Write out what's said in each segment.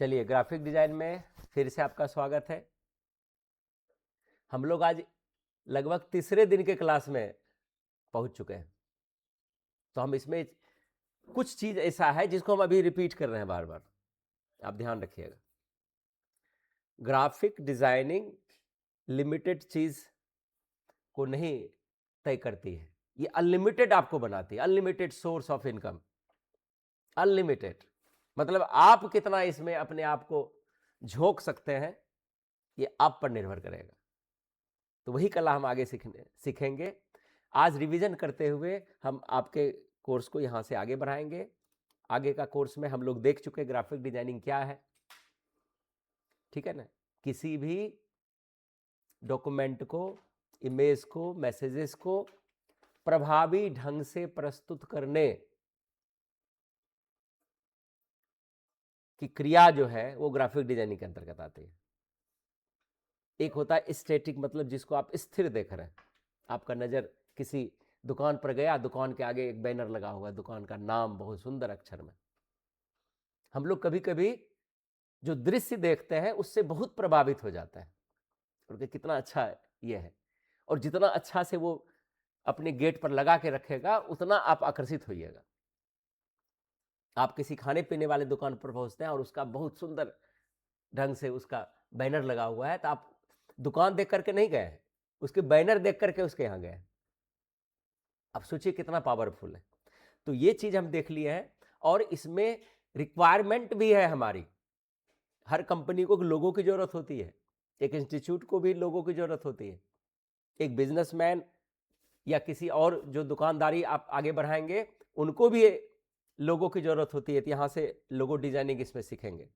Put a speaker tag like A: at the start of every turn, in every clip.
A: चलिए, graphic design में फिर से आपका स्वागत है। हम लोग आज लगभग तीसरे दिन के क्लास में पहुंच चुके हैं। तो हम इसमें कुछ चीज ऐसा है जिसको हम अभी रिपीट कर रहे हैं बार बार, आप ध्यान रखिएगा। ग्राफिक डिजाइनिंग लिमिटेड चीज को नहीं तय करती है, ये अनलिमिटेड आपको बनाती है। Unlimited source of income, unlimited मतलब आप कितना इसमें अपने आप को झोंक सकते हैं, ये आप पर निर्भर करेगा। तो वही कला हम आगे सीखेंगे। आज रिवीजन करते हुए हम आपके कोर्स को यहाँ से आगे बढ़ाएंगे। आगे का कोर्स में हम लोग देख चुके ग्राफिक डिजाइनिंग क्या है, ठीक है ना। किसी भी डॉक्यूमेंट को, इमेज को, मैसेजेस को प्रभावी ढंग से प्रस्तुत करने की क्रिया जो है वो ग्राफिक डिजाइनिंग के अंतर्गत आती है। एक होता है स्टैटिक, मतलब जिसको आप स्थिर देख रहे हैं। आपका नज़र किसी दुकान पर गया, दुकान के आगे एक बैनर लगा हुआ है, दुकान का नाम बहुत सुंदर अक्षर में। हम लोग कभी कभी जो दृश्य देखते हैं उससे बहुत प्रभावित हो जाता है, क्योंकि कितना अच्छा ये है। और जितना अच्छा से वो अपने गेट पर लगा के रखेगा उतना आप आकर्षित होइएगा। आप किसी खाने पीने वाले दुकान पर पहुंचते हैं और उसका बहुत सुंदर ढंग से उसका बैनर लगा हुआ है, तो आप दुकान देख करके नहीं गए, उसके बैनर देख करके उसके यहाँ गए। अब सोचिए कितना पावरफुल है। तो ये चीज हम देख लिए हैं, और इसमें रिक्वायरमेंट भी है हमारी। हर कंपनी को लोगों की जरूरत होती है, एक इंस्टीट्यूट को भी लोगों की जरूरत होती है, एक बिजनेसमैन या किसी और जो दुकानदारी आप आगे बढ़ाएंगे उनको भी लोगों की जरूरत होती है। तो यहाँ से लोगो डिजाइनिंग इसमें सीखेंगे।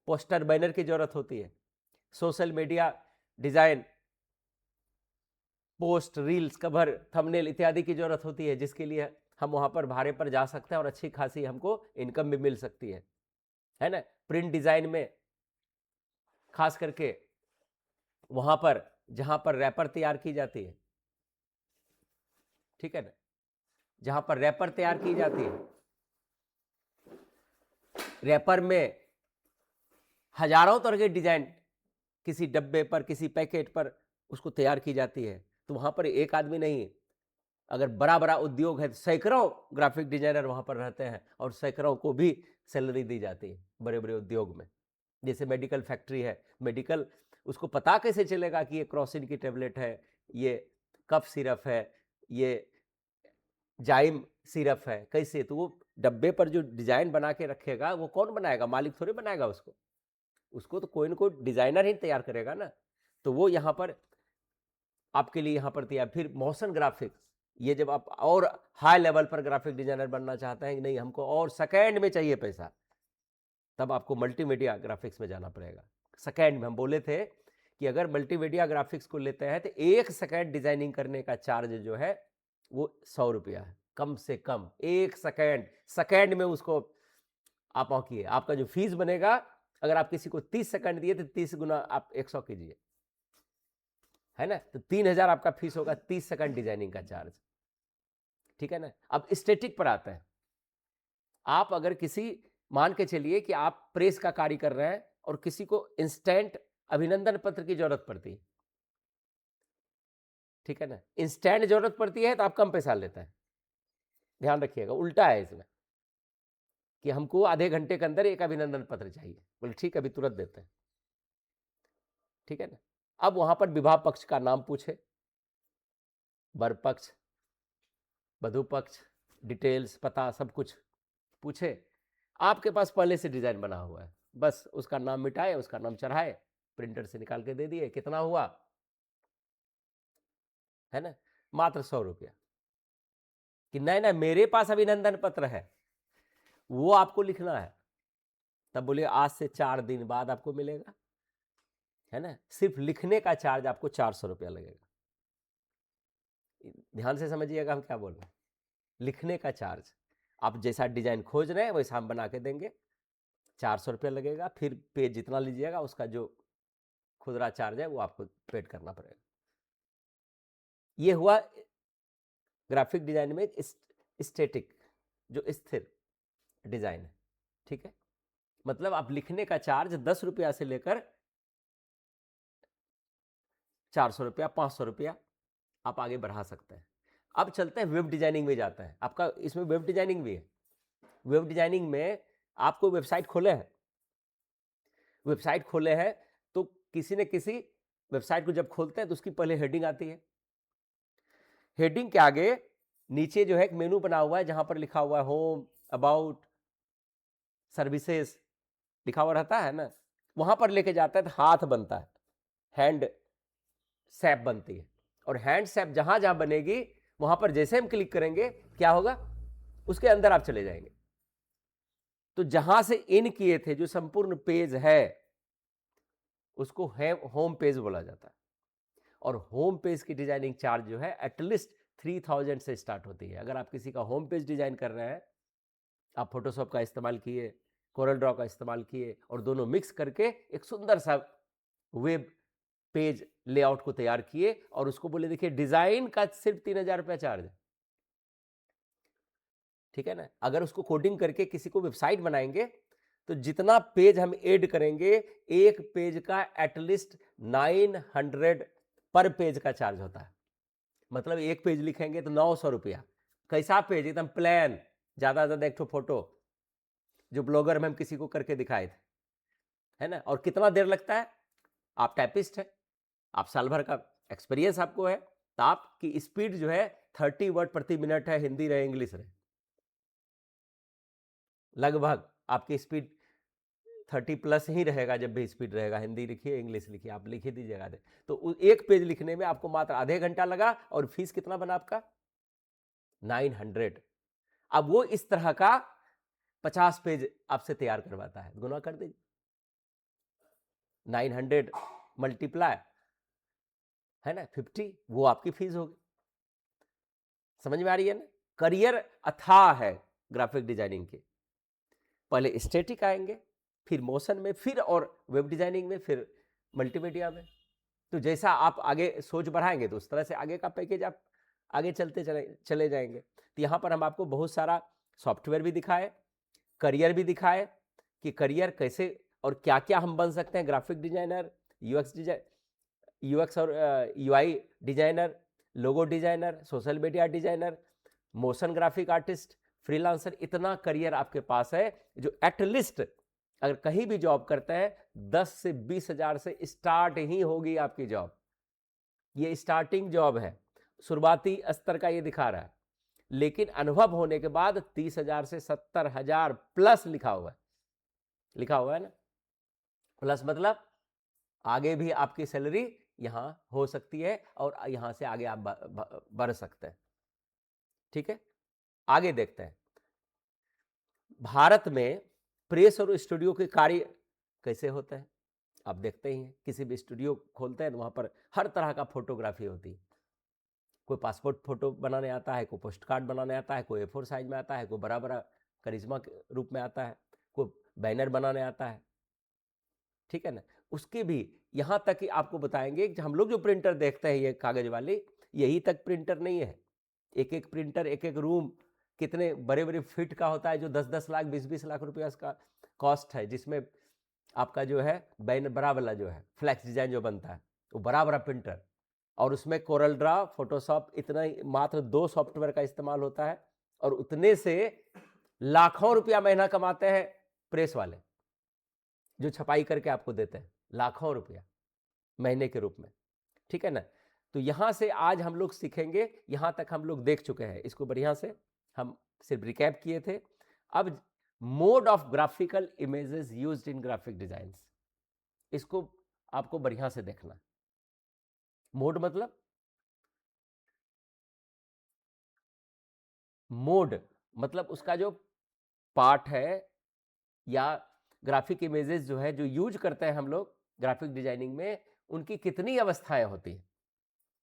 A: पोस्टर बैनर की जरूरत होती है, social media design, post, reels, cover, thumbnail इत्यादि की जरूरत होती है, जिसके लिए हम वहां पर भाड़े पर जा सकते हैं और अच्छी खासी हमको इनकम भी मिल सकती है ना। प्रिंट डिजाइन में खास करके वहां पर जहां पर रैपर तैयार की जाती है, ठीक है ना, जहां पर रैपर तैयार की जाती है, रैपर में हजारों तरह के डिजाइन किसी डब्बे पर, किसी पैकेट पर उसको तैयार की जाती है। तो वहां पर एक आदमी नहीं, अगर बड़ा बड़ा उद्योग है तो सैकड़ों ग्राफिक डिजाइनर वहां पर रहते हैं, और सैकड़ों को भी सैलरी दी जाती है बड़े बड़े उद्योग में। जैसे मेडिकल फैक्ट्री है, मेडिकल, उसको पता कैसे चलेगा कि ये क्रॉसिन की टेबलेट है, ये कफ सिरप है, ये जाइम सिरप है, कैसे? तो वो डब्बे पर जो डिजाइन बना के रखेगा वो कौन बनाएगा? मालिक थोड़ी बनाएगा उसको, उसको तो कोई ना कोई डिजाइनर ही तैयार करेगा ना। तो वो यहाँ पर आपके लिए यहाँ पर तैयार। फिर मोशन ग्राफिक्स, ये जब आप और हाई लेवल पर ग्राफिक डिजाइनर बनना चाहते हैं कि नहीं हमको और सेकेंड में चाहिए पैसा, तब आपको मल्टीमीडिया ग्राफिक्स में जाना पड़ेगा। सेकेंड में हम बोले थे कि अगर मल्टीमीडिया ग्राफिक्स को लेते हैं तो 1 सेकेंड डिजाइनिंग करने का चार्ज जो है वो 100 रुपया है, कम से कम 1 सेकेंड। सेकेंड में उसको आप आंकिए, आपका जो फीस बनेगा, अगर आप किसी को 30 सेकंड दिए तो 30 गुना आप 100 कीजिए, है ना। तो 3000 आपका फीस होगा, 30 सेकंड डिजाइनिंग का चार्ज, ठीक है ना। अब स्टैटिक पर आता है। आप अगर किसी, मान के चलिए कि आप प्रेस का कार्य कर रहे हैं और किसी को इंस्टेंट अभिनंदन पत्र की जरूरत पड़ती है, ठीक है ना, इंस्टेंट जरूरत पड़ती है तो आप कम पैसा लेते हैं। ध्यान रखिएगा, उल्टा है इसमें कि हमको आधे घंटे के अंदर एक अभिनंदन पत्र चाहिए, बोले ठीक है अभी तुरंत देते हैं, ठीक है ना। अब वहां पर विवाह पक्ष का नाम पूछे, वर पक्ष, वधु पक्ष, डिटेल्स, पता, सब कुछ पूछे। आपके पास पहले से डिजाइन बना हुआ है, बस उसका नाम मिटाए, उसका नाम चढ़ाए, प्रिंटर से निकाल के दे दिए, कितना हुआ, है ना, मात्र 100 रुपया। कि नहीं ना मेरे पास अभिनंदन पत्र है, वो आपको लिखना है। तब बोले आज से 4 दिन बाद आपको मिलेगा, है ना। सिर्फ लिखने का चार्ज आपको 400 रुपया लगेगा। ध्यान से समझिएगा हम क्या बोल रहे हैं। लिखने का चार्ज, आप जैसा डिजाइन खोज रहे हैं वैसा हम बना के देंगे, 400 रुपया लगेगा। फिर पेज जितना लीजिएगा उसका जो खुदरा चार्ज है वो आपको पेड करना पड़ेगा। ये हुआ ग्राफिक डिजाइन में स्टैटिक, जो स्थिर डिजाइन है, ठीक है। मतलब आप लिखने का चार्ज 10 रुपया से लेकर 400 रुपया, 500 रुपया आप आगे बढ़ा सकते हैं। अब चलते हैं वेब डिजाइनिंग में, जाता है आपका, इसमें वेब डिजाइनिंग भी है। वेब डिजाइनिंग में आपको वेबसाइट खोले हैं, वेबसाइट खोले हैं तो किसी न किसी वेबसाइट को जब खोलते हैं तो उसकी पहले हेडिंग आती है। हेडिंग के आगे नीचे जो है एक मेनू बना हुआ है जहां पर लिखा हुआ है होम, अबाउट, सर्विसेज लिखा हुआ रहता है ना, वहां पर लेके जाता है तो हाथ बनता है, हैंड सैप बनती है। और हैंड सैप जहां जहां बनेगी वहां पर जैसे हम क्लिक करेंगे क्या होगा, उसके अंदर आप चले जाएंगे। तो जहां से इन किए थे जो संपूर्ण पेज है उसको होम पेज बोला जाता है। और होम पेज की डिजाइनिंग चार्ज जो है एटलीस्ट 3000 से स्टार्ट होती है। अगर आप किसी का होम पेज डिजाइन कर रहे हैं, आप फोटोशॉप का इस्तेमाल किए, कोरल ड्रॉ का इस्तेमाल किए और दोनों मिक्स करके एक सुंदर सा वेब पेज लेआउट को तैयार किए और उसको बोले देखिए डिजाइन का सिर्फ 3000 रुपया चार्ज है, ठीक है ना। अगर उसको कोडिंग करके किसी को वेबसाइट बनाएंगे तो जितना पेज हम ऐड करेंगे, एक पेज का एटलीस्ट 900 पर पेज का चार्ज होता है। मतलब एक पेज लिखेंगे तो 900 रुपया। कैसा पेज, एकदम प्लान, ज्यादा ज्यादा एक फोटो, जो ब्लॉगर में हम किसी को करके दिखाए थे, है ना। और कितना देर लगता है, आप टाइपिस्ट है, आप साल भर का एक्सपीरियंस आपको है, तो आपकी स्पीड जो है 30 वर्ड प्रति मिनट है, हिंदी रहे इंग्लिश रहे, लगभग आपकी स्पीड 30 प्लस ही रहेगा। जब भी स्पीड रहेगा, हिंदी लिखिए इंग्लिश लिखिए, आप लिख ही दीजिएगा। तो एक पेज लिखने में आपको मात्र आधे घंटा लगा और फीस कितना बना आपका, 900। अब वो इस तरह का 50 पेज आपसे तैयार करवाता है, गुना कर दीजिए, 900 मल्टीप्लाई, है ना, 50, वो आपकी फीस होगी। समझ में आ रही है ना। करियर अथाह है ग्राफिक डिजाइनिंग के। पहले स्टैटिक आएंगे, फिर मोशन में, फिर और वेब डिजाइनिंग में, फिर मल्टीमीडिया में। तो जैसा आप आगे सोच बढ़ाएंगे तो उस तरह से आगे का पैकेज आप आगे चलते चले जाएंगे। तो यहाँ पर हम आपको बहुत सारा सॉफ्टवेयर भी दिखाए, करियर भी दिखाए कि करियर कैसे और क्या क्या हम बन सकते हैं, ग्राफिक डिजाइनर, यूएक्स और UI designer, logo designer, social media designer, motion graphic artist, freelancer. इतना करियर आपके पास है जो एटलीस्ट अगर कहीं भी जॉब करते हैं 10 से 20 हजार से स्टार्ट ही होगी आपकी जॉब। ये स्टार्टिंग जॉब है, शुरुआती स्तर का ये दिखा रहा है, लेकिन अनुभव होने के बाद 30,000 से 70,000 प्लस लिखा हुआ है, लिखा हुआ है ना। प्लस मतलब आगे भी आपकी सैलरी यहां हो सकती है और यहां से आगे आप बढ़ सकते हैं, ठीक है। आगे देखते हैं भारत में प्रेस और स्टूडियो के कार्य कैसे होते हैं। आप देखते ही हैं, किसी भी स्टूडियो खोलते हैं तो वहां पर हर तरह का फोटोग्राफी होती है। कोई पासपोर्ट फोटो बनाने आता है, कोई पोस्ट कार्ड बनाने आता है, कोई A4 साइज में आता है, कोई बड़ा बड़ा करिश्मा के रूप में आता है, कोई बैनर बनाने आता है, ठीक है ना। उसके भी यहाँ तक कि आपको बताएंगे कि हम लोग जो प्रिंटर देखते हैं ये कागज वाली, यही तक प्रिंटर नहीं है। एक एक प्रिंटर, एक एक रूम कितने बड़े बड़े फीट का होता है, जो 10-10 लाख 20-20 लाख रुपया इसका कॉस्ट है, जिसमें आपका जो है बैनर बड़ा वाला जो है फ्लैक्स डिजाइन जो बनता है वो बड़ा बड़ा प्रिंटर, और उसमें कोरल ड्रा, फोटोशॉप, इतना ही मात्र 2 सॉफ्टवेयर का इस्तेमाल होता है। और उतने से लाखों रुपया महीना कमाते हैं प्रेस वाले, जो छपाई करके आपको देते हैं, लाखों रुपया महीने के रूप में, ठीक है ना। तो यहां से आज हम लोग सीखेंगे, यहां तक हम लोग देख चुके हैं, इसको बढ़िया से हम सिर्फ रिकैप किए थे। अब mode of graphical images used in graphic design, इसको आपको बढ़िया से देखना। मोड मतलब उसका जो पार्ट है, या ग्राफिक इमेजेस जो है जो यूज करते हैं हम लोग ग्राफिक डिजाइनिंग में, उनकी कितनी अवस्थाएं होती हैं।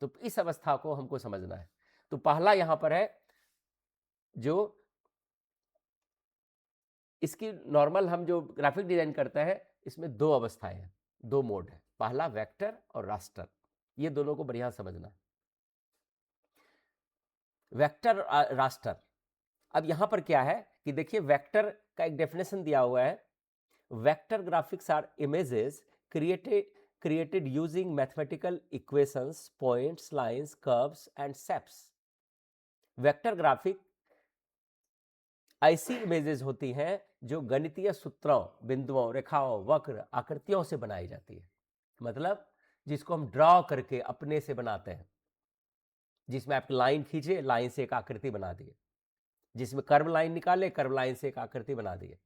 A: तो इस अवस्था को हमको समझना है। तो पहला यहां पर है जो इसकी नॉर्मल हम जो ग्राफिक डिजाइन करते हैं, इसमें 2 अवस्थाएं हैं, 2 मोड है। पहला वेक्टर और रास्टर, ये दोनों को बढ़िया समझना है। वेक्टर रास्टर, अब यहां पर क्या है कि देखिए वेक्टर का एक डेफिनेशन दिया हुआ है। Vector graphics are images created using mathematical equations, points, lines, curves and shapes. Vector graphic ऐसी इमेजेस होती हैं जो गणितीय सूत्रों, बिंदुओं, रेखाओं, वक्र, आकृतियों से बनाई जाती है। मतलब जिसको हम ड्रॉ करके अपने से बनाते हैं, जिसमें आप लाइन खींचे, लाइन से एक आकृति बना दिए, जिसमें कर्व लाइन निकाले, कर्व लाइन से एक आकृति बना दिए।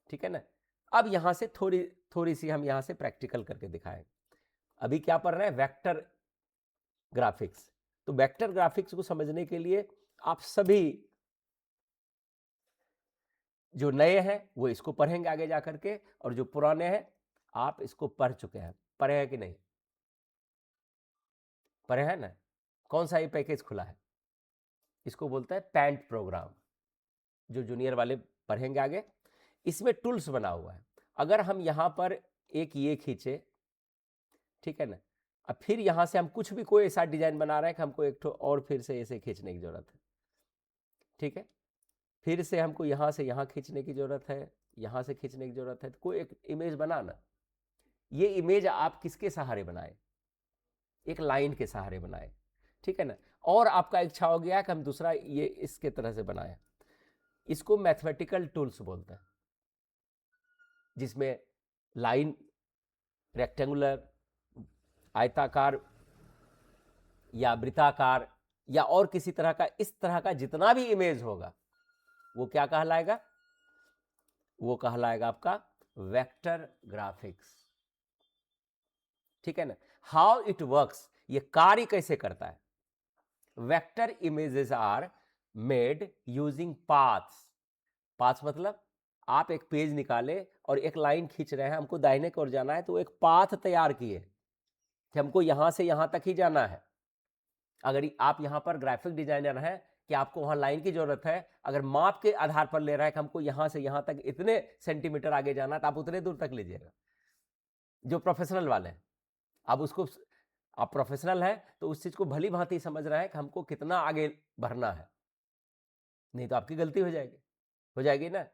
A: ठीक है ना। अब यहां से थोड़ी सी हम यहां से प्रैक्टिकल करके दिखाएं। अभी क्या पढ़ रहे हैं? Vector graphics. तो वेक्टर ग्राफिक्स को समझने के लिए आप सभी जो नए हैं वो इसको पढ़ेंगे आगे जाकर के, और जो पुराने हैं आप इसको पढ़ चुके हैं। पढ़े हैं कि नहीं? पढ़े हैं ना? कौन सा ये पैकेज खुला है? इसको बोलते हैं पैंट प्रोग्राम। जो जूनियर वाले पढ़ेंगे आगे, इसमें टूल्स बना हुआ है। अगर हम यहां पर एक ये खींचे, ठीक है ना, अब फिर यहां से हम कुछ भी कोई ऐसा डिजाइन बना रहे हैं कि हमको एक ठो और फिर से ऐसे खींचने की जरूरत है। ठीक है, फिर से हमको यहां से यहां खींचने की जरूरत है, यहां से खींचने की जरूरत है। तो कोई एक इमेज बनाना, ये इमेज आप किसके सहारे बनाए? एक लाइन के सहारे बनाए। ठीक है ना। और आपका इच्छा हो गया कि हम दूसरा ये इसके तरह से बनाए। इसको मैथमेटिकल टूल्स बोलते हैं, जिसमें लाइन, रेक्टेंगुलर, आयताकार या वृत्ताकार या और किसी तरह का, इस तरह का जितना भी इमेज होगा वो क्या कहलाएगा? वो कहलाएगा आपका वेक्टर ग्राफिक्स। ठीक है ना। हाउ इट वर्क्स, ये कार्य कैसे करता है? Vector images are made using paths. Paths मतलब आप एक पेज निकाले और एक लाइन खींच रहे हैं, हमको दाहिने की ओर जाना है, तो एक पाथ तैयार किए कि हमको यहां से यहां तक ही जाना है। अगर आप यहां पर ग्राफिक डिजाइनर हैं कि आपको वहां लाइन की जरूरत है, अगर माप के आधार पर ले रहा है कि हमको यहां से यहां तक इतने सेंटीमीटर आगे जाना है, तो आप उतने दूर तक लीजिएगा। जो प्रोफेशनल वाले हैं, अब उसको, आप प्रोफेशनल है तो उस चीज को भली भांति समझ रहे हैं कि हमको कितना आगे बढ़ना है, नहीं तो आपकी गलती हो जाएगी ना।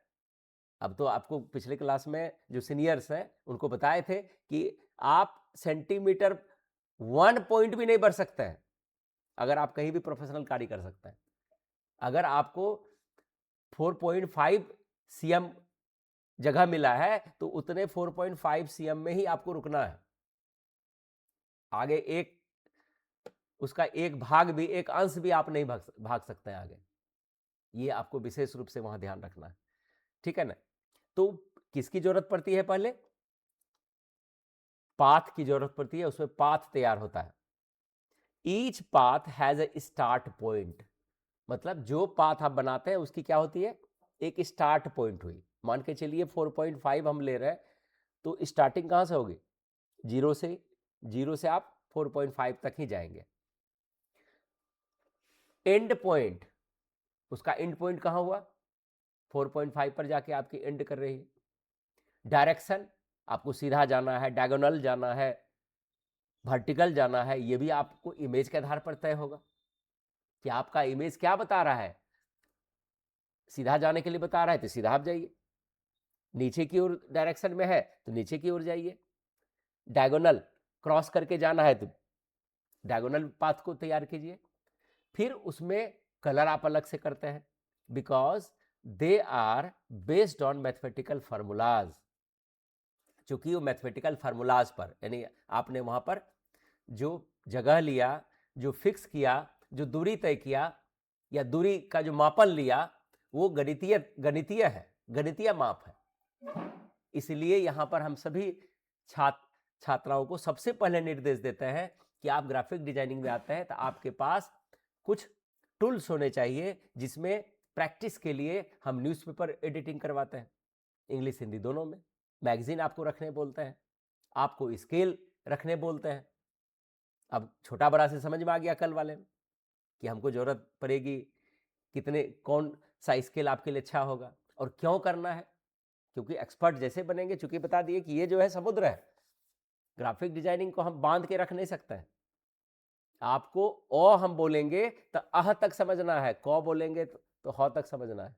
A: अब तो आपको पिछले क्लास में जो सीनियर्स हैं उनको बताए थे कि आप सेंटीमीटर 1 पॉइंट भी नहीं बढ़ सकते हैं अगर आप कहीं भी प्रोफेशनल कार्य कर सकते हैं। अगर आपको 4.5 सीएम जगह मिला है तो उतने 4.5 सीएम में ही आपको रुकना है। आगे एक उसका एक भाग भी, एक अंश भी आप नहीं भाग सकते हैं आगे। ये आपको विशेष रूप से वहां ध्यान रखना है। ठीक है ना। तो किसकी जरूरत पड़ती है? पहले पाथ की जरूरत पड़ती है, उसमें पाथ तैयार होता है। Each path has a start point. मतलब जो पाथ आप बनाते हैं उसकी क्या होती है? एक स्टार्ट पॉइंट हुई। मान के चलिए 4.5 हम ले रहे हैं, तो स्टार्टिंग कहां से होगी? जीरो से आप 4.5 तक ही जाएंगे। एंड पॉइंट, उसका एंड पॉइंट कहां हुआ? 4.5 पर जाके आपकी एंड कर रही है। डायरेक्शन, आपको सीधा जाना है, डायगोनल जाना है, वर्टिकल जाना है, ये भी आपको इमेज के आधार पर तय होगा कि आपका इमेज क्या बता रहा है। सीधा जाने के लिए बता रहा है तो सीधा आप जाइए, नीचे की ओर डायरेक्शन में है तो नीचे की ओर जाइए, डायगोनल क्रॉस करके जाना है तो डायगोनल पाथ को तैयार कीजिए। फिर उसमें कलर आप अलग से करते हैं, because they are based on mathematical formulas. चूंकि वो मैथमेटिकल फार्मूलाज पर, यानी आपने वहां पर जो जगह लिया, जो फिक्स किया, जो दूरी तय किया या दूरी का जो मापन लिया, वो गणितीय है, गणितीय माप है। इसलिए यहां पर हम सभी छात्राओं को सबसे पहले निर्देश देते हैं कि आप ग्राफिक डिजाइनिंग में आते हैं तो आपके पास कुछ टूल्स होने चाहिए, जिसमें प्रैक्टिस के लिए हम न्यूज़पेपर एडिटिंग करवाते हैं, इंग्लिश हिंदी दोनों में। मैगजीन आपको रखने बोलते हैं, आपको स्केल रखने बोलते हैं। अब छोटा बड़ा से समझ में आ गया कल वाले में कि हमको जरूरत पड़ेगी कितने, कौन सा स्केल आपके लिए अच्छा होगा और क्यों करना है। क्योंकि एक्सपर्ट जैसे बनेंगे, चूंकि बता दिए कि ये जो है समुद्र है, ग्राफिक डिजाइनिंग को हम बांध के रख नहीं सकते हैं। आपको ओ हम बोलेंगे तो अह तक समझना है, क बोलेंगे तो ह तक समझना है।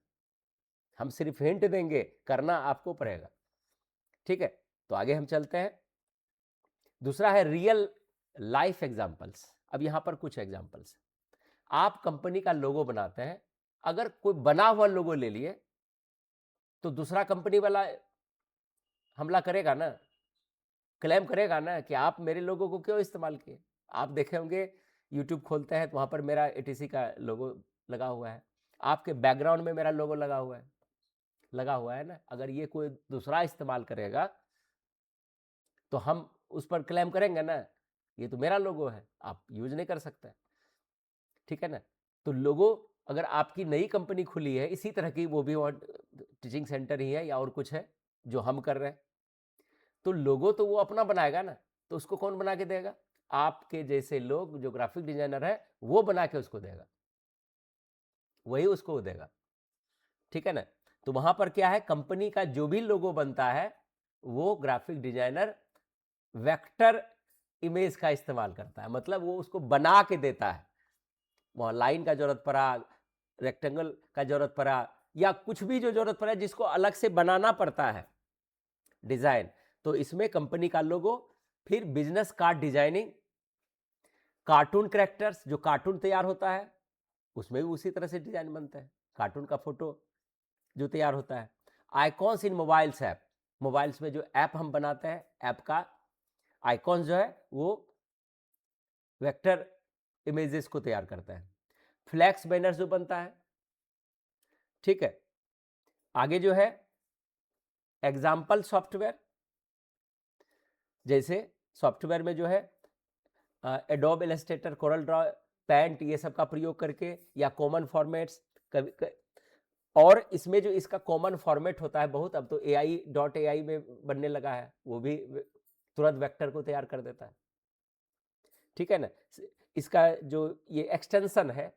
A: हम सिर्फ हिंट देंगे, करना आपको पड़ेगा। ठीक है, तो आगे हम चलते हैं। दूसरा है रियल लाइफ एग्जाम्पल्स। अब यहां पर कुछ एग्जाम्पल्स, आप कंपनी का लोगो बनाते हैं, अगर कोई बना हुआ लोगो ले लिए तो दूसरा कंपनी वाला हमला करेगा ना, क्लेम करेगा ना कि आप मेरे लोगों को क्यों इस्तेमाल किए। आप देखे होंगे यूट्यूब खोलते हैं तो वहां पर मेरा एटीसी का लोगो लगा हुआ है, आपके बैकग्राउंड में मेरा लोगो लगा हुआ है ना। अगर ये कोई दूसरा इस्तेमाल करेगा तो हम उस पर क्लेम करेंगे ना, ये तो मेरा लोगो है, आप यूज नहीं कर सकते। ठीक है ना। तो लोगो, अगर आपकी नई कंपनी खुली है इसी तरह की, वो भी टीचिंग सेंटर ही है या और कुछ है जो हम कर रहे हैं, तो लोगो तो वो अपना बनाएगा ना, तो उसको कौन बना के देगा? आपके जैसे लोग जो ग्राफिक डिजाइनर है वो बना के उसको देगा, वही उसको देगा। ठीक है ना। तो वहां पर क्या है, कंपनी का जो भी लोगो बनता है वो ग्राफिक डिजाइनर वेक्टर इमेज का इस्तेमाल करता है, मतलब वो उसको बना के देता है। वहां लाइन का जरूरत पड़ा, रेक्टेंगल का जरूरत पड़ा, या कुछ भी जो जरूरत पड़ा जिसको अलग से बनाना पड़ता है डिजाइन, तो इसमें कंपनी का लोगो। फिर business card designing, cartoon characters, जो कार्टून तैयार होता है उसमें भी उसी तरह से डिजाइन बनता है, कार्टून का फोटो जो तैयार होता है। आइकॉन्स इन मोबाइल्स ऐप, मोबाइल्स में जो ऐप हम बनाते हैं, ऐप का आइकॉन्स जो है वो वेक्टर इमेजेस को तैयार करता है। फ्लैक्स बैनर्स जो बनता है, ठीक है। आगे जो है एग्जाम्पल सॉफ्टवेयर, जैसे सॉफ्टवेयर में जो है Adobe Illustrator, Corel Draw, paint, ये सब का प्रयोग करके, या कॉमन फॉर्मेट्स और इसमें जो इसका कॉमन फॉर्मेट होता है बहुत, अब तो AI.ai में बनने लगा है, वो भी तुरंत वेक्टर को तैयार कर देता है। ठीक है ना। इसका जो ये एक्सटेंशन है,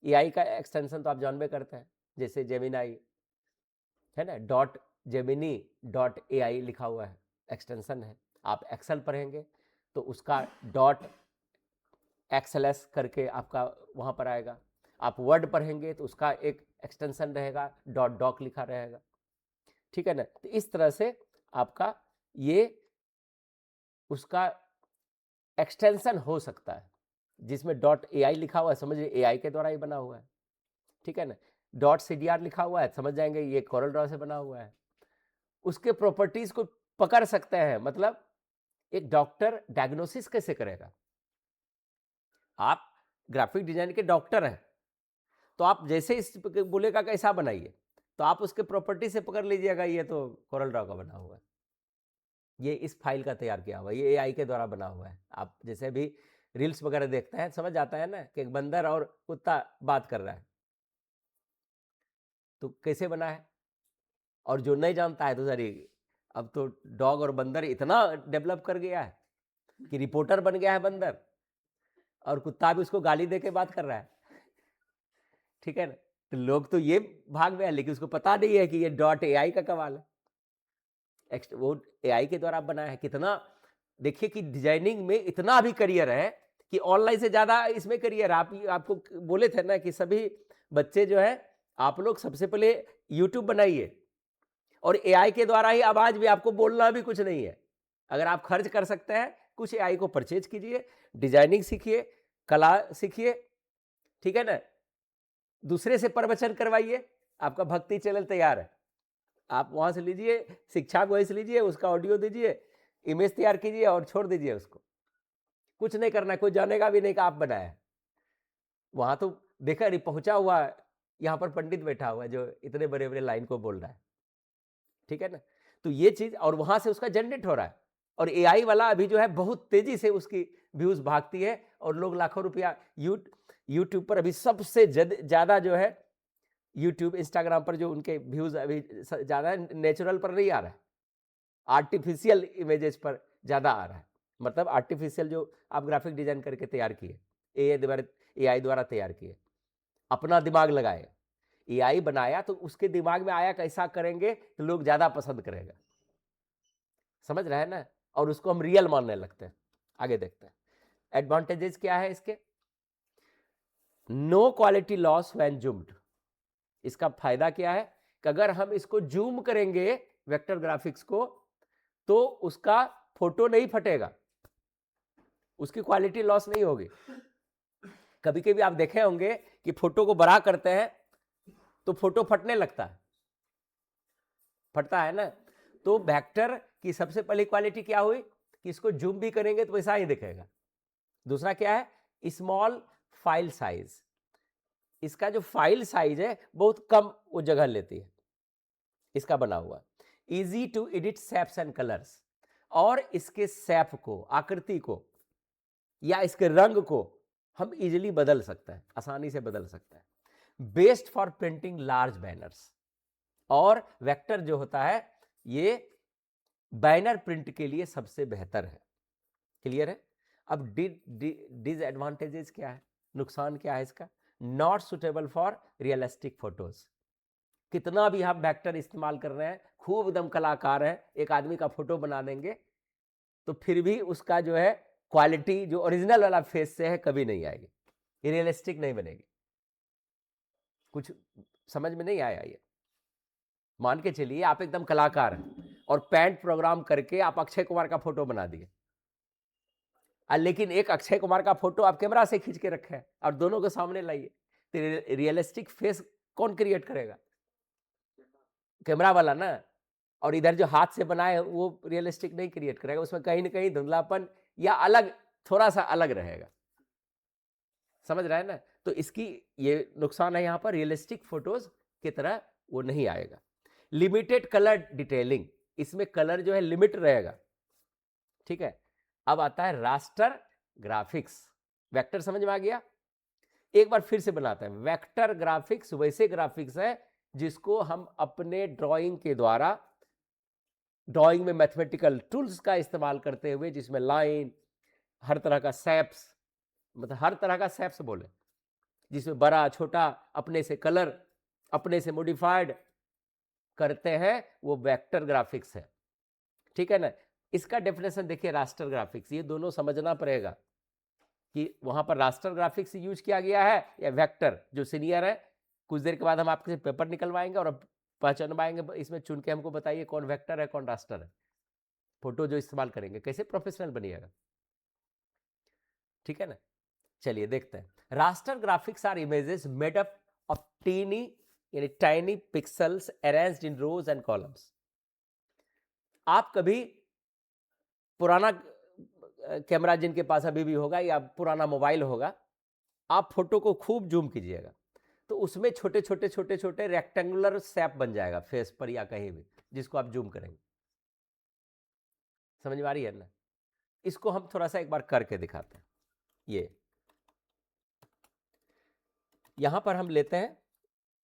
A: AI का एक्सटेंशन तो आप जानबे करते हैं, जैसे जेमिनाई है ना, .gemini.ai लिखा हुआ है, एक्सटेंशन है। आप एक्सेल पढ़ेंगे तो उसका .xls करके आपका वहां पर आएगा। आप वर्ड पढ़ेंगे तो उसका एक एक्सटेंशन रहेगा, .doc लिखा रहेगा। ठीक है ना। तो इस तरह से आपका ये उसका एक्सटेंशन हो सकता है, जिसमें .ai लिखा हुआ है, समझिए AI के द्वारा ही बना हुआ है। ठीक है ना। .cdr लिखा हुआ है, समझ जाएंगे ये कोरल ड्रॉ से बना हुआ है। उसके प्रॉपर्टीज को पकड़ सकते हैं, मतलब एक डॉक्टर डायग्नोसिस कैसे करेगा। आप ग्राफिक डिजाइन के डॉक्टर हैं, तो आप जैसे इस बोलेगा कैसा बनाइए, तो आप उसके प्रॉपर्टी से पकड़ लीजिएगा ये तो कोरल ड्रॉ का बना हुआ है, ये इस फाइल का तैयार किया हुआ है, ये AI के द्वारा बना हुआ है। आप जैसे भी रील्स वगैरह देखते हैं, समझ आता है ना कि एक बंदर और कुत्ता बात कर रहा है, तो कैसे बना है। और जो नहीं जानता है तो सर, अब तो डॉग और बंदर इतना डेवलप कर गया है कि रिपोर्टर बन गया है बंदर, और कुत्ता भी उसको गाली दे के बात कर रहा है। ठीक है ना। तो लोग तो ये भाग में है, लेकिन उसको पता नहीं है कि ये .ai का कमाल है, वो AI के द्वारा बना है। कितना देखिए कि डिजाइनिंग में इतना भी करियर है कि ऑनलाइन से ज्यादा इसमें करियर। आपको बोले थे ना कि सभी बच्चे जो है, आप लोग सबसे पहले यूट्यूब बनाइए, और AI के द्वारा ही आवाज भी, आपको बोलना भी कुछ नहीं है। अगर आप खर्च कर सकते हैं, कुछ AI को परचेज कीजिए, डिजाइनिंग सीखिए, कला सीखिए, ठीक है ना। दूसरे से प्रवचन करवाइए, आपका भक्ति चैनल तैयार है, आप वहां से लीजिए, शिक्षा को वहीं से लीजिए, उसका ऑडियो दीजिए, इमेज तैयार कीजिए और छोड़ दीजिए उसको। कुछ नहीं करना, कोई जानेगा भी नहीं कि आप बनाया है। वहां तो देखा नहीं, पहुंचा हुआ यहाँ पर पंडित बैठा हुआ है जो इतने बड़े बड़े लाइन को बोल रहा है। ठीक है ना। तो ये चीज, और वहां से उसका जनरेट हो रहा है, और AI वाला अभी जो है बहुत तेजी से उसकी व्यूज भागती है, और लोग लाखों रुपया यूट्यूब पर अभी सबसे ज्यादा जो है, यूट्यूब इंस्टाग्राम पर जो उनके व्यूज अभी ज्यादा है, नेचुरल पर नहीं आ रहा है, आर्टिफिशियल इमेजेस पर ज्यादा आ रहा है। मतलब आर्टिफिशियल जो आप ग्राफिक डिजाइन करके तैयार किए, AI द्वारा तैयार किए, अपना दिमाग लगाए, AI बनाया तो उसके दिमाग में आया कैसा करेंगे तो लोग ज्यादा पसंद करेगा, समझ रहे हैं ना। और उसको हम रियल मानने लगते हैं। आगे देखते हैं एडवांटेजेस क्या है इसके। No quality loss when zoomed, इसका फायदा क्या है कि अगर हम इसको जूम करेंगे वेक्टर ग्राफिक्स को, तो उसका फोटो नहीं फटेगा, उसकी क्वालिटी लॉस नहीं होगी। कभी कभी आप देखे होंगे कि फोटो को बड़ा करते हैं तो फोटो फटने लगता है, फटता है ना। तो वेक्टर की सबसे पहली क्वालिटी क्या हुई कि इसको जूम भी करेंगे तो वैसा ही दिखेगा। दूसरा क्या है, स्मॉल फाइल साइज, इसका जो फाइल साइज है बहुत कम वो जगह लेती है इसका बना हुआ। Easy to edit shapes and colours, और इसके शेप को, आकृति को या इसके रंग को हम इजीली बदल सकते हैं, आसानी से बदल सकते हैं। Best for printing large banners, और वेक्टर जो होता है ये बैनर प्रिंट के लिए सबसे बेहतर है। क्लियर है। अब डिसएडवांटेजेस क्या है, नुकसान क्या है इसका। Not suitable for realistic photos, कितना भी आप वेक्टर इस्तेमाल कर रहे हैं, खूब एकदम कलाकार हैं, एक आदमी का फोटो बना देंगे तो फिर भी उसका जो है क्वालिटी जो ओरिजिनल वाला फेस से है कभी नहीं आएगी, रियलिस्टिक नहीं बनेगी। कुछ समझ में नहीं आया ये। मान के चलिए आप एकदम कलाकार हैं और पैंट प्रोग्राम करके आप अक्षय कुमार का फोटो बना दिए, लेकिन एक अक्षय कुमार का फोटो आप कैमरा से खींच के रखे हैं और दोनों के सामने लाइए, तो रियलिस्टिक फेस कौन क्रिएट करेगा, कैमरा वाला ना। और इधर जो हाथ से बनाए वो रियलिस्टिक नहीं क्रिएट करेगा, उसमें कहीं ना कहीं धुंधलापन या अलग, थोड़ा सा अलग रहेगा। समझ रहे हैं ना। तो इसकी ये नुकसान है यहाँ पर, रियलिस्टिक फोटोज की तरह वो नहीं आएगा। लिमिटेड कलर डिटेलिंग, इसमें कलर जो है लिमिट रहेगा। ठीक है। अब आता है रास्टर ग्राफिक्स। वेक्टर समझ में आ गया। एक बार फिर से बनाते हैं। वेक्टर ग्राफिक्स वैसे ग्राफिक्स है जिसको हम अपने ड्राइंग के द्वारा, ड्राइंग में मैथमेटिकल टूल्स का इस्तेमाल करते हुए, जिसमें लाइन, हर तरह का शेप्स, मतलब हर तरह का शेप्स बोले, जिसमें बड़ा छोटा अपने से कलर, अपने से मॉडिफाइड करते हैं, वो वेक्टर ग्राफिक्स है। ठीक है ना। इसका डेफिनेशन देखिए, रास्टर ग्राफिक्स, ये दोनों समझना पड़ेगा कि वहां पर रास्टर ग्राफिक्स यूज किया गया है या वेक्टर। जो सीनियर है कुछ देर के बाद हम आपके पेपर निकलवाएंगे और पहचानवाएंगे, इसमें चुन के हमको बताइए कौन वेक्टर है कौन रास्टर है। फोटो जो इस्तेमाल करेंगे कैसे प्रोफेशनल बनिएगा। ठीक है ना। चलिए देखते हैं। Raster graphics are images made up of teeny यानी tiny pixels arranged in rows and columns. आप कभी पुराना कैमरा जिनके पास अभी भी होगा या पुराना मोबाइल होगा, आप फोटो को खूब जूम कीजिएगा तो उसमें छोटे छोटे छोटे छोटे रेक्टेंगुलर शेप बन जाएगा फेस पर या कहीं भी, जिसको आप जूम करेंगे। समझ में आ रही है ना। इसको हम थोड़ा सा एक बार करके दिखाते हैं। ये यहां पर हम लेते हैं,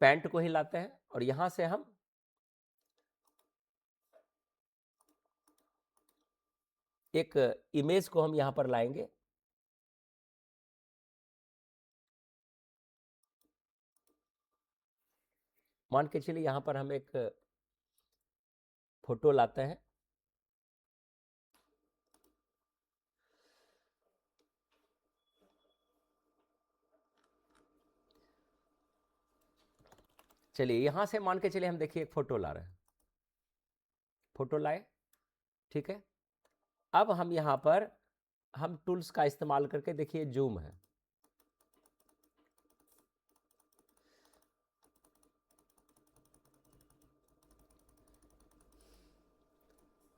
A: पैंट को ही लाते हैं और यहां से हम एक इमेज को हम यहां पर लाएंगे। मान के चलिए यहां पर हम एक फोटो लाते हैं। चलिए यहां से मान के चलिए हम देखिए एक फोटो ला रहे हैं, फोटो लाए। ठीक है। अब हम यहां पर हम टूल्स का इस्तेमाल करके देखिए जूम है।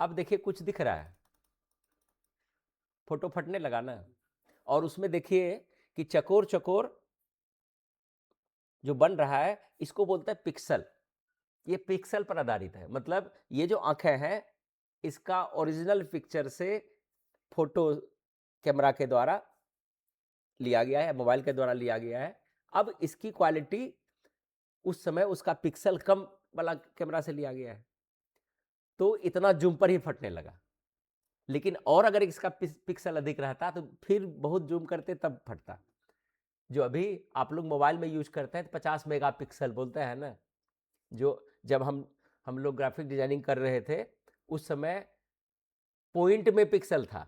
A: अब देखिए कुछ दिख रहा है, फोटो फटने लगा ना। और उसमें देखिए कि चकोर चकोर जो बन रहा है इसको बोलते हैं पिक्सल। ये पिक्सल पर आधारित है, मतलब ये जो आंखें हैं इसका ओरिजिनल पिक्चर से फोटो कैमरा के द्वारा लिया गया है, मोबाइल के द्वारा लिया गया है। अब इसकी क्वालिटी उस समय उसका पिक्सल कम वाला कैमरा से लिया गया है तो इतना जूम पर ही फटने लगा। लेकिन और अगर इसका पिक्सल अधिक रहता तो फिर बहुत जूम करते तब फटता। जो अभी आप लोग मोबाइल में यूज करते हैं तो 50 मेगापिक्सल बोलते हैं ना। जो जब हम लोग ग्राफिक डिजाइनिंग कर रहे थे उस समय पॉइंट में पिक्सल था।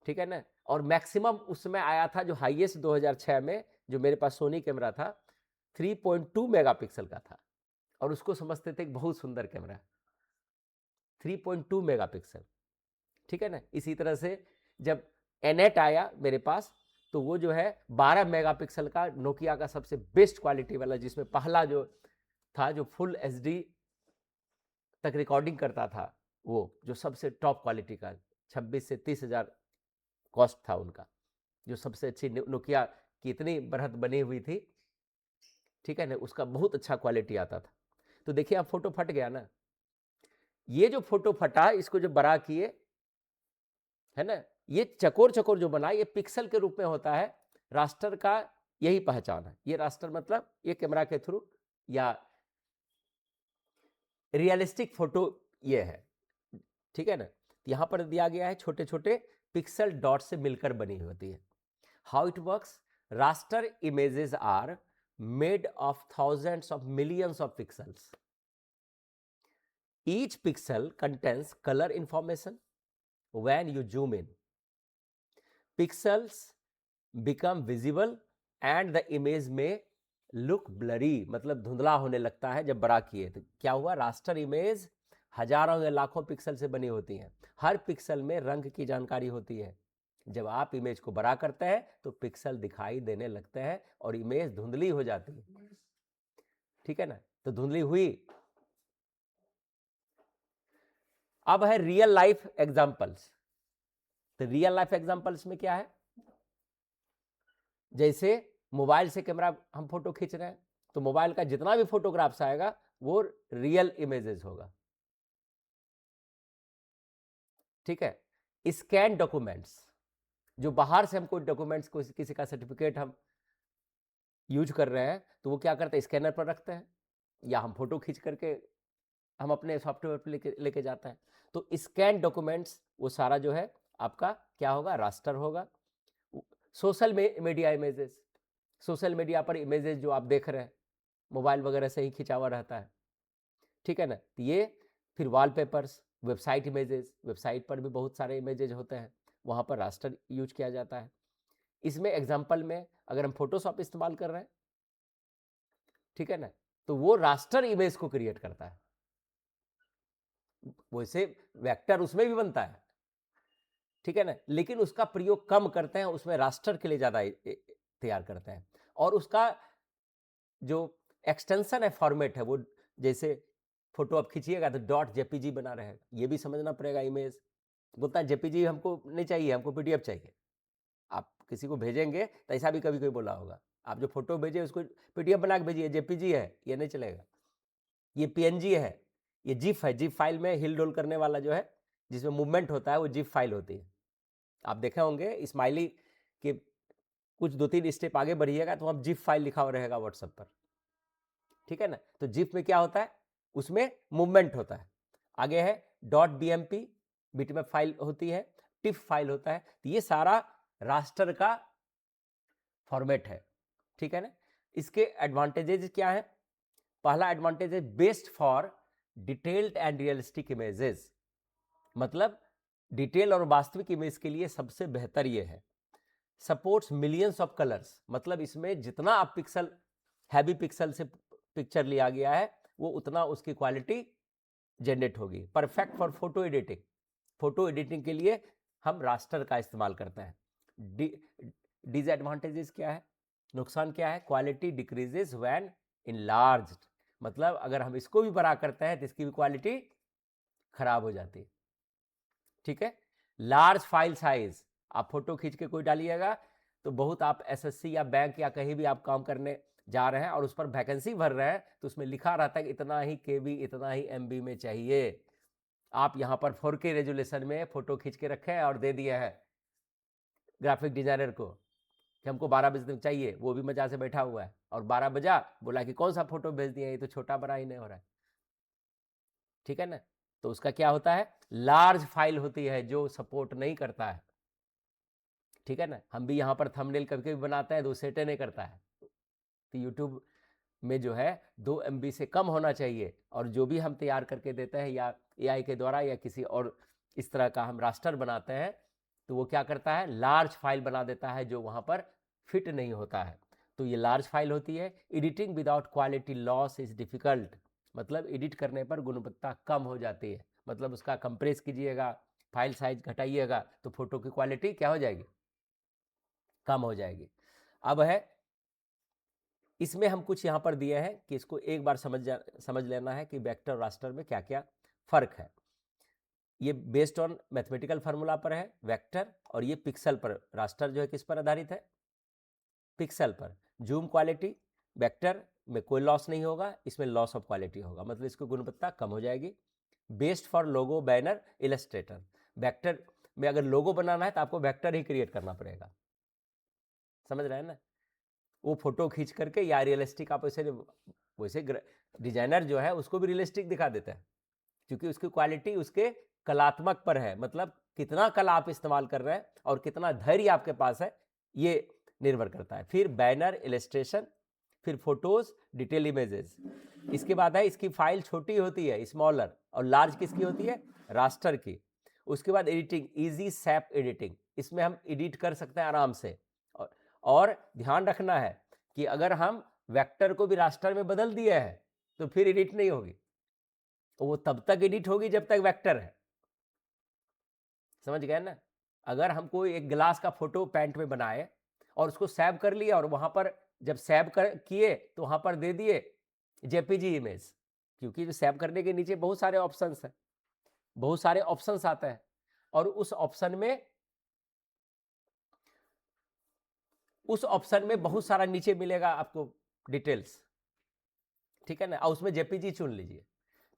A: ठीक है ना। और मैक्सिमम उस समय आया था जो हाईएस्ट 2006 में जो मेरे पास सोनी कैमरा था 3.2 मेगापिक्सल का था और उसको समझते थे एक बहुत सुंदर कैमरा। 3.2 मेगापिक्सल, ठीक है ना। इसी तरह से जब N8 आया मेरे पास, तो वो जो है 12 मेगापिक्सल का नोकिया का सबसे बेस्ट क्वालिटी वाला, जिसमें पहला जो था जो फुल HD तक रिकॉर्डिंग करता था, वो जो सबसे टॉप क्वालिटी का 26 से 30 हजार कॉस्ट था उनका, जो सबसे अच्छी नोकिया की इतनी बढ़त बनी हुई थी, ठीक है ना, उसका बहुत अच्छा क्वालिटी आता था। तो देखिए अब फोटो फट गया ना, ये जो फोटो फटा इसको जो बड़ा किए, है ना, ये चकोर चकोर जो बना ये पिक्सल के रूप में होता है। रास्टर का यही पहचान है, ये रास्टर मतलब ये कैमरा के थ्रू या रियलिस्टिक फोटो ये है, ठीक है ना। यहां पर दिया गया है छोटे छोटे पिक्सल डॉट से मिलकर बनी होती है। How it works, raster images are made of thousands of millions of pixels. Each pixel contains colour information. When you zoom in, pixels become visible and the image may look blurry, मतलब धुंधला होने लगता है जब बड़ा किए। तो क्या हुआ, रास्टर इमेज हजारों या लाखों पिक्सल से बनी होती है, हर पिक्सल में रंग की जानकारी होती है। जब आप इमेज को बड़ा करते हैं तो पिक्सल दिखाई देने लगते हैं और इमेज धुंधली हो जाती है, ठीक है ना। तो धुंधली हुई। अब है रियल लाइफ एग्जांपल्स। तो रियल लाइफ एग्जांपल्स में क्या है, जैसे मोबाइल से कैमरा हम फोटो खींच रहे हैं, तो मोबाइल का जितना भी फोटोग्राफ्स आएगा वो रियल इमेजेस होगा, ठीक है। स्कैन डॉक्यूमेंट्स, जो बाहर से हमको डॉक्यूमेंट्स को किसी का सर्टिफिकेट हम यूज कर रहे हैं, तो वो क्या करते हैं, स्कैनर पर रखते हैं या हम फोटो खींच करके हम अपने सॉफ्टवेयर पर लेके जाते हैं। तो स्कैन डॉक्यूमेंट्स वो सारा जो है आपका क्या होगा, रास्टर होगा। Social media images, social media पर इमेजेस जो आप देख रहे हैं मोबाइल वगैरह से ही खिंचा हुआ रहता है, ठीक है ना। तो ये फिर वॉलपेपर्स, वेबसाइट इमेजेस, वेबसाइट पर भी बहुत सारे इमेजेस होते हैं, वहाँ पर रास्टर यूज किया जाता है। इसमें एग्जांपल में अगर हम फोटोशॉप इस्तेमाल कर रहे हैं, ठीक है ना, तो वो रास्टर इमेज को क्रिएट करता है। वैसे वेक्टर उसमें भी बनता है, ठीक है ना, लेकिन उसका प्रयोग कम करते हैं, उसमें रास्टर के लिए ज्यादा तैयार करते हैं। और उसका जो एक्सटेंशन है, फॉर्मेट है, वो जैसे फोटो आप खींचिएगा तो डॉट जेपीजी बना रहेगा, ये भी समझना पड़ेगा। इमेज बोलता है जेपीजी हमको नहीं चाहिए, हमको पीडीएफ चाहिए। आप किसी को भेजेंगे तो ऐसा भी कभी कोई बोला होगा, आप जो फोटो भेजे उसको पीडीएफ बना के भेजिए, जेपीजी है ये नहीं चलेगा, ये पीएनजी है, ये जिफ है। जिफ फाइल में हिल डोल करने वाला जो है, जिसमें मूवमेंट होता है, वो जिफ फाइल होती है। आप देखे होंगे स्माइली के कुछ 2-3 स्टेप आगे बढ़िएगा तो वहां जिफ फाइल लिखा हुआ रहेगा व्हाट्सएप पर, ठीक है ना। तो जिफ में क्या होता है, उसमें मूवमेंट होता है। आगे है डॉट बीएमपी, बिटमैप फाइल होती है, टिफ फाइल होता है। तो ये सारा रास्टर का फॉर्मेट है, ठीक है ना। इसके एडवांटेजेस क्या है, पहला एडवांटेज है best for detailed and realistic images, मतलब डिटेल और वास्तविक इमेज के लिए सबसे बेहतर ये है। सपोर्ट्स मिलियंस ऑफ कलर्स, मतलब इसमें जितना आप पिक्सल हैवी पिक्सल से पिक्चर लिया गया है वो उतना उसकी क्वालिटी जनरेट होगी। Perfect for photo editing, photo editing के लिए हम रास्टर का इस्तेमाल करते हैं। डिसएडवांटेजेस क्या है, नुकसान क्या है, क्वालिटी डिक्रीजेस व्हेन इनलार्ज्ड, मतलब अगर हम इसको भी बड़ा करते हैं तो इसकी भी क्वालिटी खराब हो जाती है, ठीक है। लार्ज फाइल साइज, आप फोटो खींच के कोई डालिएगा तो बहुत, आप एसएससी या बैंक या कहीं भी आप काम करने जा रहे हैं और उस पर वैकेंसी भर रहे हैं तो उसमें लिखा रहता है कि इतना ही केबी, इतना ही एमबी में चाहिए। आप यहाँ पर 4K रेजोल्यूशन में फोटो खींच के रखे हैं और दे दिए हैं ग्राफिक डिजाइनर को कि हमको 12 बजे तक चाहिए, वो भी मजा से बैठा हुआ है और 12 बजा बोला कि कौन सा फोटो भेज दिया, ये तो छोटा बड़ा ही नहीं हो रहा है, ठीक है ना। तो उसका क्या होता है, लार्ज फाइल होती है जो सपोर्ट नहीं करता है, ठीक है ना। हम भी यहाँ पर थंबनेल कभी कभी बनाते हैं तो सेट नहीं करता है। तो यूट्यूब में जो है 2 MB से कम होना चाहिए, और जो भी हम तैयार करके देते हैं या AI के द्वारा या किसी और इस तरह का हम रास्टर बनाते हैं तो वो क्या करता है, लार्ज फाइल बना देता है जो वहाँ पर फिट नहीं होता है। तो ये लार्ज फाइल होती है। Editing without quality loss is difficult, मतलब एडिट करने पर गुणवत्ता कम हो जाती है, मतलब उसका कंप्रेस कीजिएगा, फाइल साइज घटाइएगा, तो फोटो की क्वालिटी क्या हो जाएगी, कम हो जाएगी। अब है इसमें हम कुछ यहाँ पर दिए हैं कि इसको एक बार समझ लेना है कि वेक्टर और रास्टर में क्या क्या फर्क है। ये बेस्ड ऑन मैथमेटिकल फार्मूला पर है वेक्टर, और ये पिक्सल पर, रास्टर जो है किस पर आधारित है, पिक्सल पर। जूम क्वालिटी, वेक्टर में कोई लॉस नहीं होगा, इसमें लॉस ऑफ क्वालिटी होगा, मतलब इसकी गुणवत्ता कम हो जाएगी। Based for logo, banner, Illustrator. Vector में अगर लोगो बनाना है तो आपको वेक्टर ही क्रिएट करना पड़ेगा, समझ रहे हैं ना। वो फोटो खींच करके या रियलिस्टिक आप वैसे डिजाइनर जो है उसको भी रियलिस्टिक दिखा देता है, क्योंकि उसकी क्वालिटी उसके कलात्मक पर है, मतलब कितना कला आप इस्तेमाल कर रहे हैं और कितना धैर्य आपके पास है, ये निर्भर करता है। फिर बैनर, इलस्ट्रेशन, फिर फोटोज, डिटेल इमेजेस। इसके बाद है इसकी फाइल छोटी होती है, स्मॉलर, और लार्ज किसकी होती है, रास्टर की। उसके बाद एडिटिंग, इजी सैप एडिटिंग, इसमें हम एडिट कर सकते हैं आराम से। और ध्यान रखना है कि अगर हम वेक्टर को भी रास्टर में बदल दिए हैं तो फिर एडिट नहीं होगी, तो वो तब तक एडिट होगी जब तक वेक्टर है, समझ गए ना। अगर हम कोई एक ग्लास का फोटो पैंट में बनाए और उसको सेव कर लिया, और वहां पर जब सेव किए तो वहां पर दे दिए जेपीजी इमेज, क्योंकि जो सेव करने के नीचे बहुत सारे ऑप्शंस हैं, बहुत सारे ऑप्शंस आते हैं, और उस ऑप्शन में बहुत सारा नीचे मिलेगा आपको डिटेल्स, ठीक है ना। और उसमें जेपीजी चुन लीजिए,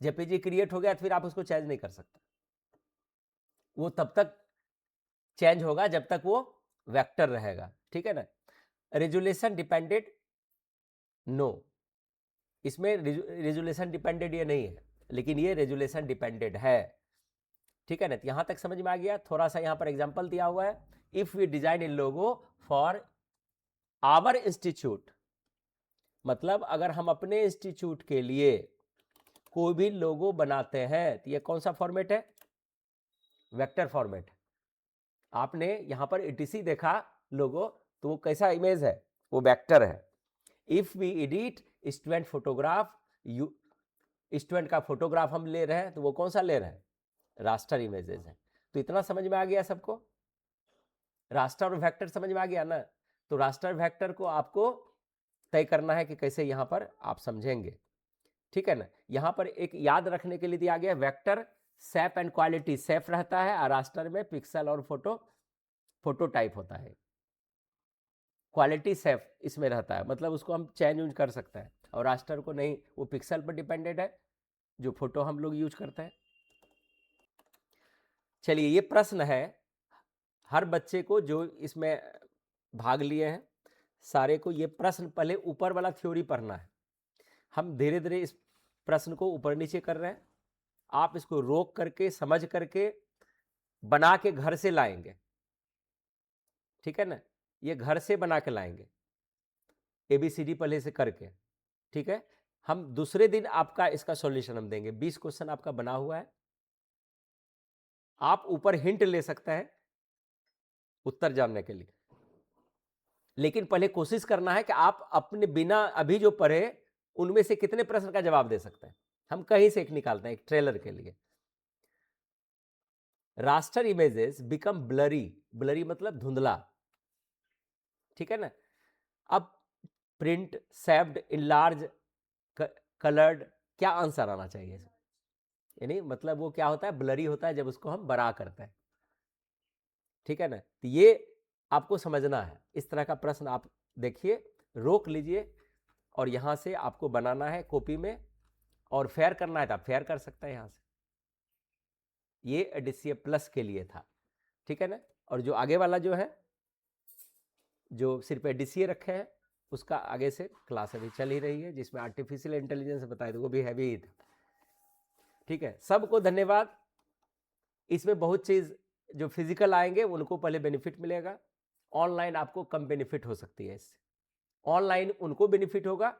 A: जेपीजी क्रिएट हो गया तो फिर आप उसको चेंज नहीं कर सकते, वो तब तक चेंज होगा जब तक वो वेक्टर रहेगा, ठीक है ना। रेजुलेशन डिपेंडेड, नो, इसमें रेजुलेशन डिपेंडेड ये नहीं है, लेकिन ये रेजुलेशन डिपेंडेड है, ठीक है ना। यहां तक समझ में आ गया। थोड़ा सा यहां पर एग्जांपल दिया हुआ है, if we design a logo for our institute, मतलब अगर हम अपने इंस्टीट्यूट के लिए कोई भी लोगो बनाते हैं तो ये कौन सा फॉर्मेट है, वेक्टर फॉर्मेट। आपने यहां पर एटीसी देखा लोगो, तो वो कैसा इमेज है, वो वेक्टर है। If we edit student photograph, student का फोटोग्राफ हम ले रहे हैं तो वो कौन सा ले रहे हैं, रास्टर इमेजेस है। तो इतना समझ में आ गया सबको, रास्टर और वेक्टर समझ में आ गया ना। तो रास्टर वेक्टर को आपको तय करना है कि कैसे यहां पर आप समझेंगे, ठीक है ना। यहां पर एक याद रखने के लिए दिया गया, vector shape and quality, safe रहता है, और रास्टर में पिक्सल और फोटो टाइप होता है। क्वालिटी सेफ इसमें रहता है, मतलब उसको हम चेंज यूज कर सकते हैं, और रास्टर को नहीं, वो पिक्सल पर डिपेंडेड है जो फोटो हम लोग यूज करते हैं। चलिए, ये प्रश्न है हर बच्चे को जो इसमें भाग लिए हैं, सारे को ये प्रश्न पहले ऊपर वाला थ्योरी पढ़ना है। हम धीरे धीरे इस प्रश्न को ऊपर नीचे कर रहे हैं, आप इसको रोक करके समझ करके बना के घर से लाएंगे, ठीक है ना। ये घर से बना के लाएंगे, एबीसीडी पहले से करके, ठीक है। हम दूसरे दिन आपका इसका सॉल्यूशन हम देंगे। 20 क्वेश्चन आपका बना हुआ है, आप ऊपर हिंट ले सकते हैं उत्तर जानने के लिए, लेकिन पहले कोशिश करना है कि आप अपने बिना अभी जो पढ़े उनमें से कितने प्रश्न का जवाब दे सकते हैं। हम कहीं से एक निकालते हैं, एक ट्रेलर के लिए। Raster images become blurry, blurry मतलब धुंधला, ठीक है ना। अब प्रिंट, सेव्ड, इनलार्ज, कलर्ड, क्या आंसर आना चाहिए, यानी मतलब वो क्या होता है, ब्लरी होता है जब उसको हम बड़ा करते हैं, ठीक है ना। तो ये आपको समझना है। इस तरह का प्रश्न आप देखिए, रोक लीजिए, और यहां से आपको बनाना है कॉपी में, और फेयर करना है तो आप फेयर कर सकते हैं यहां से। ये एडीसीए प्लस के लिए था, ठीक है ना। और जो आगे वाला जो है, जो सिर्फ एडीसीए रखे हैं, उसका आगे से क्लास अभी चल ही रही है, जिसमें आर्टिफिशियल इंटेलिजेंस बताए थे, वो भी हैवी ही था, ठीक है। सबको धन्यवाद। इसमें बहुत चीज जो फिजिकल आएंगे उनको पहले बेनिफिट मिलेगा, ऑनलाइन आपको कम बेनिफिट हो सकती है इससे। ऑनलाइन उनको बेनिफिट होगा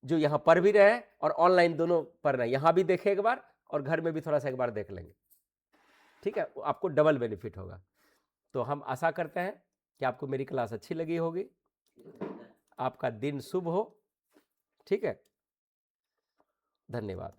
A: जो यहां पढ़ भी रहे हैं और ऑनलाइन दोनों पढ़ रहे हैं, यहां भी देखें एक बार और घर में भी थोड़ा सा एक बार देख लेंगे, ठीक है। आपको डबल बेनिफिट होगा। तो हम आशा करते हैं कि आपको मेरी क्लास अच्छी लगी होगी। आपका दिन शुभ हो, ठीक है। धन्यवाद।